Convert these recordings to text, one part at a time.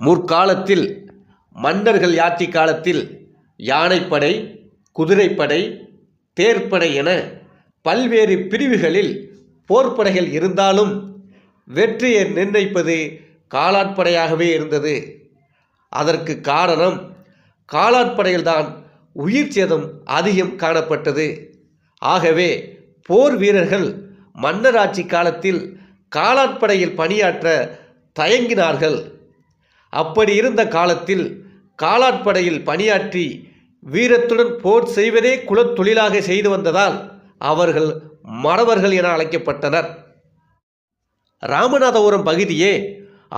முற்காலத்தில் மன்னர்கள் ஆட்சி காலத்தில் யானைப்படை, குதிரைப்படை, தேர்ப்படை என பல்வேறு பிரிவுகளில் போர்ப்படைகள் இருந்தாலும் வெற்றியை நிர்ணயிப்பது காலாட்படையாகவே இருந்தது. அதற்கு காரணம் காலாட்படையில்தான் உயிர் சேதம் அதிகம் காணப்பட்டது. ஆகவே போர் வீரர்கள் மன்னராட்சி காலத்தில் காலாட்படையில் பணியாற்ற தயங்கினார்கள். அப்படி இருந்த காலத்தில் காலாட்படையில் பணியாற்றி வீரத்துடன் போர் செய்வதே குலத்தொழிலாக செய்து வந்ததால் அவர்கள் மறவர்கள் என அழைக்கப்பட்டனர். ராமநாதபுரம் பகுதியே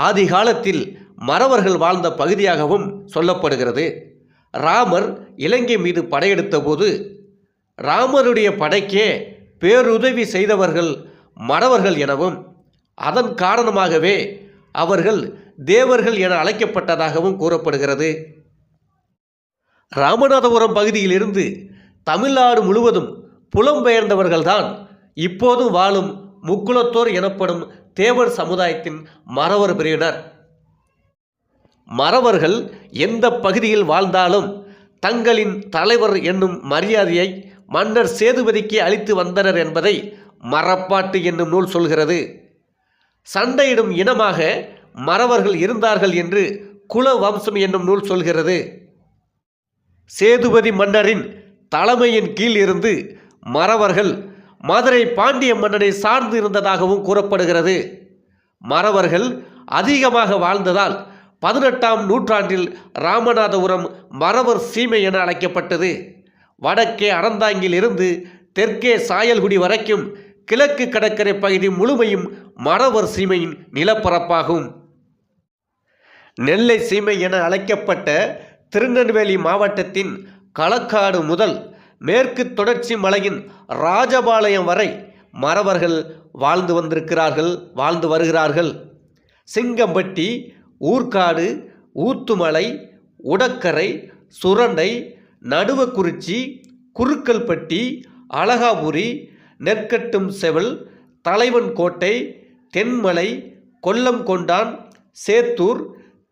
ஆதி காலத்தில் மறவர்கள் வாழ்ந்த பகுதியாகவும் சொல்லப்படுகிறது. ராமர் இலங்கை மீது படையெடுத்த போது ராமருடைய படைக்கே பேருதவி செய்தவர்கள் மறவர்கள் எனவும் அதன் காரணமாகவே அவர்கள் தேவர்கள் என அழைக்கப்பட்டதாகவும் கூறப்படுகிறது. ராமநாதபுரம் பகுதியிலிருந்து தமிழ்நாடு முழுவதும் புலம்பெயர்ந்தவர்கள்தான் இப்போதும் வாழும் முக்குலத்தோர் எனப்படும் தேவர் சமுதாயத்தின் மறவர் பிரிவினர். மறவர்கள் எந்த பகுதியில் வாழ்ந்தாலும் தங்களின் தலைவர் என்னும் மரியாதையை மன்னர் சேதுபதிக்கு அளித்து வந்தனர் என்பதை மறப்பாட்டு என்னும் நூல் சொல்கிறது. சண்டையிடும் இனமாக மறவர்கள் இருந்தார்கள் என்று குல வம்சம் என்னும் நூல் சொல்கிறது. சேதுபதி மன்னரின் தலைமையின் கீழ் இருந்து மறவர்கள் மதுரை பாண்டிய மன்னனை சார்ந்து இருந்ததாகவும் கூறப்படுகிறது. மறவர்கள் அதிகமாக வாழ்ந்ததால் 18ஆம் நூற்றாண்டில் ராமநாதபுரம் மறவர் சீமை என அழைக்கப்பட்டது. வடக்கே அறந்தாங்கில் இருந்து தெற்கே சாயல்குடி வரைக்கும் கிழக்கு கடற்கரை பகுதி முழுமையும் மறவர் சீமையின் நிலப்பரப்பாகும். நெல்லை சீமை என அழைக்கப்பட்ட திருநெல்வேலி மாவட்டத்தின் களக்காடு முதல் மேற்கு தொடர்ச்சி மலையின் ராஜபாளையம் வரை மறவர்கள் வாழ்ந்து வருகிறார்கள். சிங்கம்பட்டி, ஊர்காடு, ஊத்துமலை, உடக்கரை, சுரண்டை, நடுவக்குறிச்சி, குறுக்கல்பட்டி, அழகாபுரி, நெற்கட்டும் செவல், தலைவன் கோட்டை, தென்மலை, கொல்லம்கொண்டான், சேத்தூர்,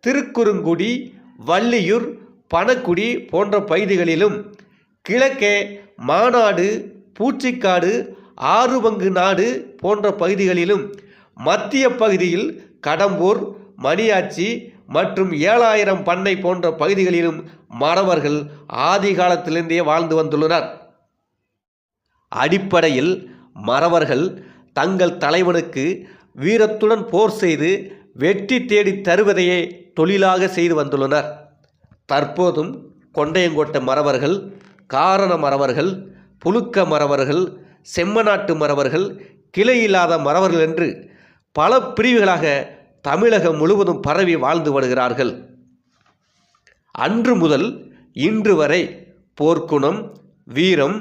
திருக்குறுங்குடி, வள்ளியூர், பணக்குடி போன்ற பகுதிகளிலும் கிழக்கே மாநாடு, பூச்சிக்காடு, ஆறுபங்கு நாடு போன்ற பகுதிகளிலும் மத்திய பகுதியில் கடம்பூர், மணியாச்சி மற்றும் 7000 பண்ணை போன்ற பகுதிகளிலும் மறவர்கள் ஆதி காலத்திலிருந்தே வாழ்ந்து வந்துள்ளனர். அடிப்படையில் மறவர்கள் தங்கள் தலைவனுக்கு வீரத்துடன் போர் செய்து வெற்றி தேடி தருவதையே தொழிலாக செய்து வந்துள்ளனர். தற்போதும் கொண்டையங்கோட்டை மறவர்கள், காரண மறவர்கள், புழுக்க மறவர்கள், செம்மநாட்டு மறவர்கள், கிளையில்லாத மறவர்கள் என்று பல பிரிவுகளாக தமிழகம் முழுவதும் பரவி வாழ்ந்து வருகிறார்கள். அன்று முதல் இன்று வரை போர்க்குணம், வீரம்,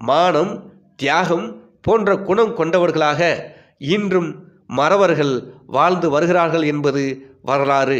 மானம், தியாகம் போன்ற குணம் கொண்டவர்களாக இன்றும் மறவர்கள் வாழ்ந்து வருகிறார்கள் என்பது வரலாறு.